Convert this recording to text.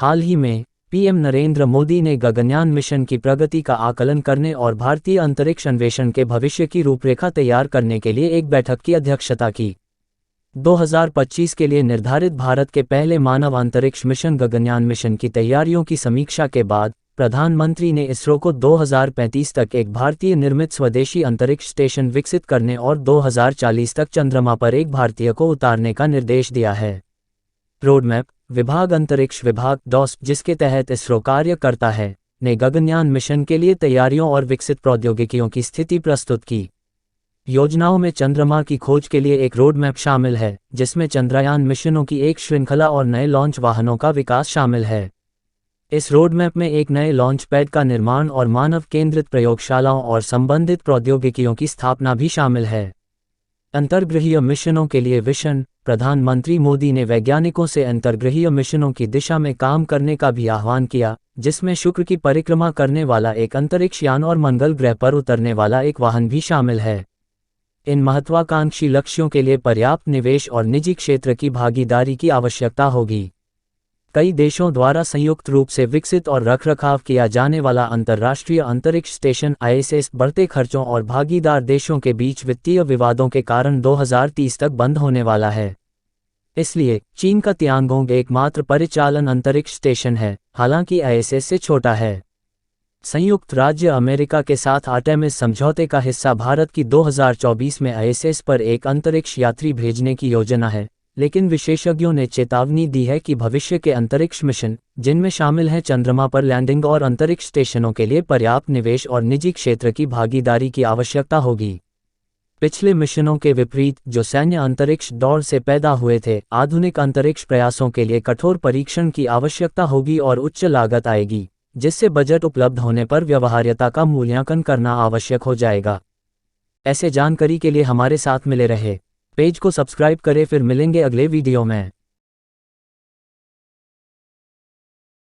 हाल ही में पीएम नरेंद्र मोदी ने गगनयान मिशन की प्रगति का आकलन करने और भारतीय अंतरिक्ष अन्वेषण के भविष्य की रूपरेखा तैयार करने के लिए एक बैठक की अध्यक्षता की। 2025 के लिए निर्धारित भारत के पहले मानव अंतरिक्ष मिशन गगनयान मिशन की तैयारियों की समीक्षा के बाद प्रधानमंत्री ने इसरो को 2035 तक एक भारतीय निर्मित स्वदेशी अंतरिक्ष स्टेशन विकसित करने और 2040 तक चंद्रमा पर एक भारतीय को उतारने का निर्देश दिया है। रोडमैप विभाग अंतरिक्ष विभाग डॉस्प, जिसके तहत इसरो कार्य करता है, ने गगनयान मिशन के लिए तैयारियों और विकसित प्रौद्योगिकियों की स्थिति प्रस्तुत की। योजनाओं में चंद्रमा की खोज के लिए एक रोडमैप शामिल है, जिसमें चंद्रयान मिशनों की एक श्रृंखला और नए लॉन्च वाहनों का विकास शामिल है। इस रोडमैप में एक नए लॉन्च पैड का निर्माण और मानव केंद्रित प्रयोगशालाओं और संबंधित प्रौद्योगिकियों की स्थापना भी शामिल है। अंतर्ग्रहीय मिशनों के लिए विजन प्रधानमंत्री मोदी ने वैज्ञानिकों से अंतर्ग्रहीय मिशनों की दिशा में काम करने का भी आह्वान किया, जिसमें शुक्र की परिक्रमा करने वाला एक अंतरिक्ष यान और मंगल ग्रह पर उतरने वाला एक वाहन भी शामिल है। इन महत्वाकांक्षी लक्ष्यों के लिए पर्याप्त निवेश और निजी क्षेत्र की भागीदारी की आवश्यकता होगी। कई देशों द्वारा संयुक्त रूप से विकसित और रखरखाव किया जाने वाला अंतर्राष्ट्रीय अंतरिक्ष स्टेशन ISS बढ़ते खर्चों और भागीदार देशों के बीच वित्तीय विवादों के कारण 2030 तक बंद होने वाला है। इसलिए चीन का तियानगोंग एकमात्र परिचालन अंतरिक्ष स्टेशन है, हालांकि ISS से छोटा है। संयुक्त राज्य अमेरिका के साथ आर्टेमिस समझौते का हिस्सा भारत की 2024 में ISS पर एक अंतरिक्ष यात्री भेजने की योजना है, लेकिन विशेषज्ञों ने चेतावनी दी है कि भविष्य के अंतरिक्ष मिशन, जिनमें शामिल हैं चंद्रमा पर लैंडिंग और अंतरिक्ष स्टेशनों के लिए पर्याप्त निवेश और निजी क्षेत्र की भागीदारी की आवश्यकता होगी। पिछले मिशनों के विपरीत, जो सैन्य अंतरिक्ष दौड़ से पैदा हुए थे, आधुनिक अंतरिक्ष प्रयासों के लिए कठोर परीक्षण की आवश्यकता होगी और उच्च लागत आएगी, जिससे बजट उपलब्ध होने पर व्यवहार्यता का मूल्यांकन करना आवश्यक हो जाएगा। ऐसे जानकारी के लिए हमारे साथ मिले रहे। पेज को सब्सक्राइब करें, फिर मिलेंगे अगले वीडियो में।